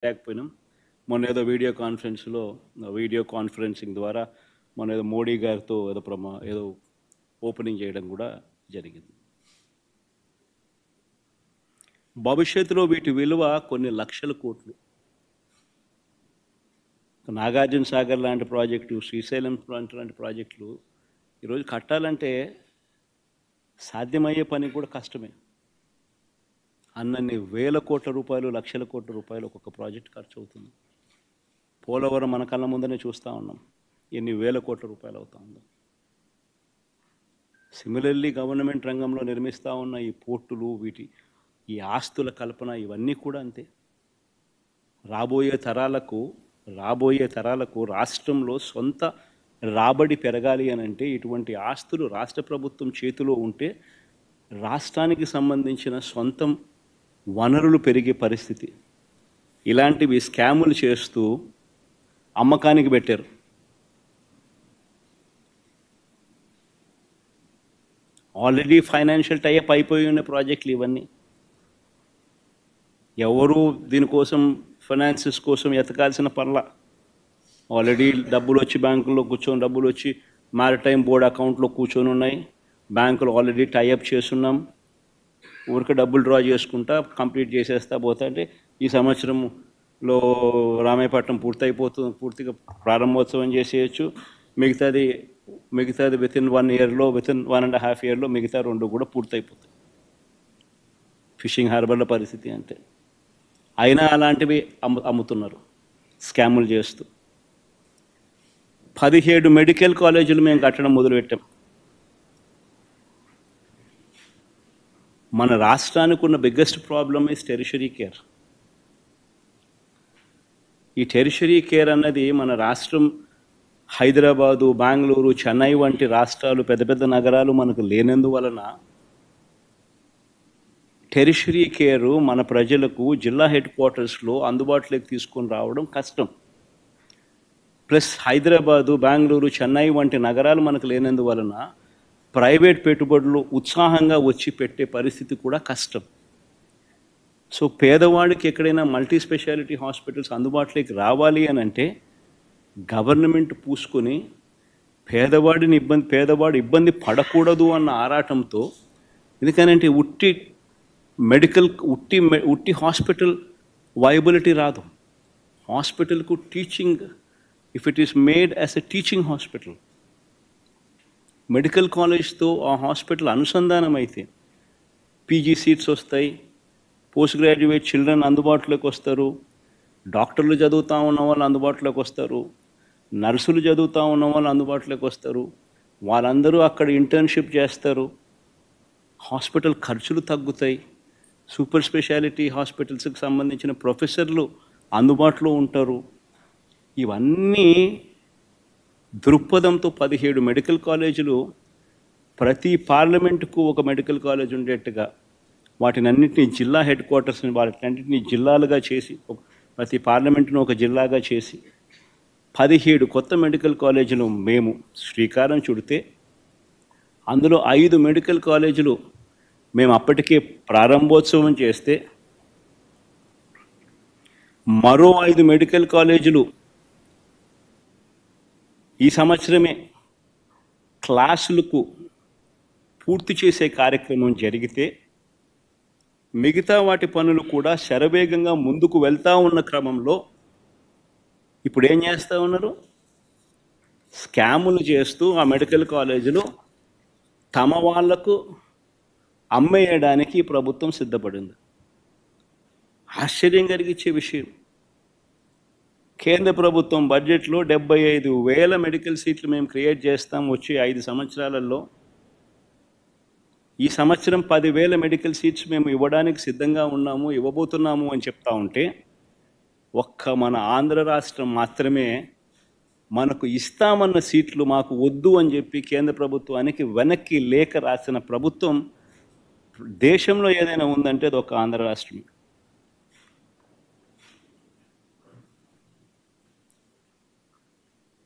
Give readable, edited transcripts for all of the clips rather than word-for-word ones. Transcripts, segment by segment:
లేకపోయినాం. మొన్న ఏదో video conferencing ద్వారా మొన్న ఏదో మోడీ గారితో ఏదో ఓపెనింగ్ చేయడం కూడా జరిగింది. భవిష్యత్తులో వీటి విలువ కొన్ని లక్షల కోట్లు. నాగార్జున సాగర్ లాంటి ప్రాజెక్టు, శ్రీశైలం లాంటి ప్రాజెక్టులు ఈరోజు కట్టాలంటే సాధ్యమయ్యే పని కూడా కష్టమే. అన్నన్ని వేల కోట్ల రూపాయలు, లక్షల కోట్ల రూపాయలు ఒక్కొక్క ప్రాజెక్ట్ ఖర్చు అవుతుంది. పోలవరం మన కళ్ళ ముందనే చూస్తూ ఉన్నాం, ఎన్ని వేల కోట్ల రూపాయలు అవుతా ఉందో. సిమిలర్లీ గవర్నమెంట్ రంగంలో నిర్మిస్తూ ఉన్న ఈ పోర్టులు, ఈ ఆస్తుల కల్పన, ఇవన్నీ కూడా అంతే. రాబోయే తరాలకు రాష్ట్రంలో సొంత రాబడి పెరగాలి అని అంటే ఇటువంటి ఆస్తులు రాష్ట్ర ప్రభుత్వం చేతిలో ఉంటే రాష్ట్రానికి సంబంధించిన సొంతం వనరులు పెరిగే పరిస్థితి. ఇలాంటివి స్కాములు చేస్తూ అమ్మకానికి పెట్టారు. ఆల్రెడీ ఫైనాన్షియల్ టైఅప్ అయిపోయి ఉన్న ప్రాజెక్టులు ఇవన్నీ. ఎవరు దీనికోసం ఫైనాన్సెస్ కోసం ఎతకాల్సిన పర్లా. ఆల్రెడీ డబ్బులు వచ్చి బ్యాంకుల్లో కూర్చొని, డబ్బులు వచ్చి మ్యారిటైమ్ బోర్డ్ అకౌంట్లో కూర్చొని ఉన్నాయి. బ్యాంకులు ఆల్రెడీ టైఅప్ చేస్తున్నాం. ఊరికి డబ్బులు డ్రా చేసుకుంటా కంప్లీట్ చేసేస్తా పోతా అంటే ఈ సంవత్సరంలో రామాయపట్నం పూర్తిగా ప్రారంభోత్సవం చేసేయచ్చు. మిగతాది వితిన్ 1 ఇయర్లో, వితిన్ 1.5 ఇయర్లో మిగతా 2 కూడా పూర్తయిపోతాయి. ఫిషింగ్ హార్బర్ల పరిస్థితి అంటే. అయినా అలాంటివి అమ్ముతున్నారు స్కాములు చేస్తూ. 17 మెడికల్ కాలేజీలు మేము కట్టడం మొదలుపెట్టాం. మన రాష్ట్రానికి ఉన్న biggest problem is tertiary care. ఈ టెరిషరీ కేర్ అన్నది మన రాష్ట్రం హైదరాబాదు, బెంగళూరు, చెన్నై వంటి రాష్ట్రాలు, పెద్ద పెద్ద నగరాలు మనకు లేనందువలన టెరిషరీ కేరు మన ప్రజలకు జిల్లా హెడ్ క్వార్టర్స్లో అందుబాటులోకి తీసుకొని రావడం కష్టం. ప్లస్ హైదరాబాదు, బెంగళూరు, చెన్నై వంటి నగరాలు మనకు లేనందువలన ప్రైవేట్ పెట్టుబడులు ఉత్సాహంగా వచ్చి పెట్టే పరిస్థితి కూడా కష్టం. సో పేదవాడికి ఎక్కడైనా మల్టీ స్పెషాలిటీ హాస్పిటల్స్ అందుబాటులోకి రావాలి అని అంటే గవర్నమెంట్ పూసుకొని పేదవాడు ఇబ్బంది పడకూడదు అన్న ఆరాటంతో, ఎందుకనంటే ఉట్టి హాస్పిటల్ వైబిలిటీ రాదు. హాస్పిటల్కు teaching, if it is made as a teaching hospital, medical కాలేజ్తో ఆ హాస్పిటల్ అనుసంధానం అయితే పీజీ సీట్స్ వస్తాయి, పోస్ట్ గ్రాడ్యుయేట్ చిల్డ్రన్ అందుబాటులోకి వస్తారు, డాక్టర్లు చదువుతూ ఉన్న వాళ్ళు అందుబాటులోకి వస్తారు, నర్సులు చదువుతూ ఉన్న వాళ్ళు అందుబాటులోకి వస్తారు. వాళ్ళందరూ అక్కడ ఇంటర్న్షిప్ చేస్తారు. హాస్పిటల్ ఖర్చులు తగ్గుతాయి. సూపర్ స్పెషాలిటీ హాస్పిటల్స్కి సంబంధించిన ప్రొఫెసర్లు అందుబాటులో ఉంటారు. ఇవన్నీ దృక్పథంతో 17 మెడికల్ కాలేజీలు, ప్రతి పార్లమెంటుకు ఒక మెడికల్ కాలేజ్ ఉండేట్టుగా వాటినన్నింటినీ జిల్లా హెడ్ క్వార్టర్స్ని వాటినన్నింటినీ జిల్లాలుగా చేసి, ప్రతి పార్లమెంటును ఒక జిల్లాగా చేసి 17 కొత్త మెడికల్ కాలేజీలు మేము శ్రీకారం చుడితే, అందులో 5 మెడికల్ కాలేజీలు మేము అప్పటికే ప్రారంభోత్సవం చేస్తే, మరో 5 మెడికల్ కాలేజీలు ఈ సంవత్సరమే క్లాసులకు పూర్తి చేసే కార్యక్రమం జరిగితే, మిగతా వాటి పనులు కూడా శరవేగంగా ముందుకు వెళ్తూ ఉన్న క్రమంలో ఇప్పుడు ఏం చేస్తూ ఉన్నారు? స్కాములు చేస్తూ ఆ మెడికల్ కాలేజీలు తమ వాళ్లకు అమ్మేయడానికి ప్రభుత్వం సిద్ధపడింది. ఆశ్చర్యం కలిగించే విషయం. కేంద్ర ప్రభుత్వం బడ్జెట్లో 75,000 మెడికల్ సీట్లు మేము క్రియేట్ చేస్తాం వచ్చే 5 సంవత్సరాలలో. ఈ సంవత్సరం 10,000 మెడికల్ సీట్స్ మేము ఇవ్వడానికి సిద్ధంగా ఉన్నాము, ఇవ్వబోతున్నాము అని చెప్తా ఉంటే, ఒక్క మన ఆంధ్ర రాష్ట్రం మాత్రమే మనకు ఇస్తామన్న సీట్లు మాకు వద్దు అని చెప్పి కేంద్ర ప్రభుత్వానికి వెనక్కి లేఖ రాసిన ప్రభుత్వం దేశంలో ఏదైనా ఉందంటే అది ఒక ఆంధ్ర రాష్ట్రం.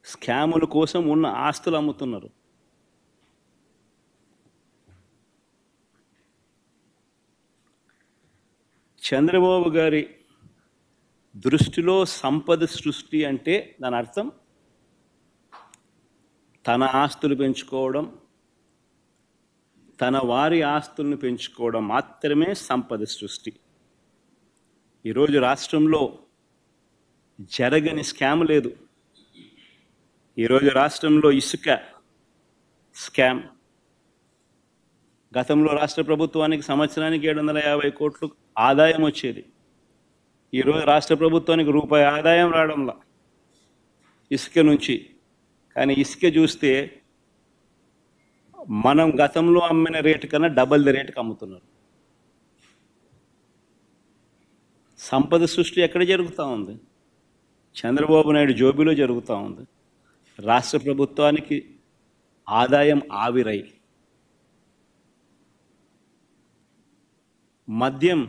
స్కాముల కోసం ఉన్న ఆస్తులు అమ్ముతున్నారు. చంద్రబాబు గారి దృష్టిలో సంపద సృష్టి అంటే దాని అర్థం తన ఆస్తులు పెంచుకోవడం, తన వారి ఆస్తులను పెంచుకోవడం మాత్రమే సంపద సృష్టి. ఈరోజు రాష్ట్రంలో జరగని స్కామ్ లేదు. ఈరోజు రాష్ట్రంలో ఇసుక స్కామ్. గతంలో రాష్ట్ర ప్రభుత్వానికి సంవత్సరానికి 750 కోట్లు ఆదాయం వచ్చేది. ఈరోజు రాష్ట్ర ప్రభుత్వానికి రూపాయి ఆదాయం రావడంలా ఇసుక నుంచి. కానీ ఇసుక చూస్తే మనం గతంలో అమ్మిన రేటు కన్నా డబల్ ది రేటుకి అమ్ముతున్నారు. సంపద సృష్టి ఎక్కడ జరుగుతూ ఉంది? చంద్రబాబు నాయుడు జోబిలో జరుగుతూ ఉంది. రాష్ట్ర ప్రభుత్వానికి ఆదాయం ఆవిరై. మద్యం,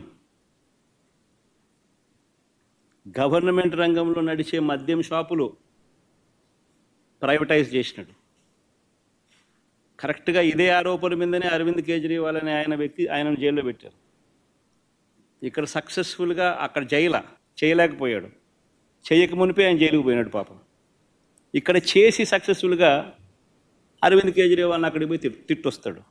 గవర్నమెంట్ రంగంలో నడిచే మద్యం షాపులు ప్రైవేటైజ్ చేసినాడు. కరెక్ట్గా ఇదే ఆరోపణ మీదనే అరవింద్ కేజ్రీవాల్ అనే ఆయనను జైల్లో పెట్టారు. ఇక్కడ సక్సెస్ఫుల్గా అక్కడ చేయలేకపోయాడు. చేయక మునిపే ఆయన జైలుకు పోయినాడు పాపం. ఇక్కడ చేసి సక్సెస్ఫుల్గా అరవింద్ కేజ్రీవాల్ని అక్కడికి పోయి తిట్టొస్తాడు.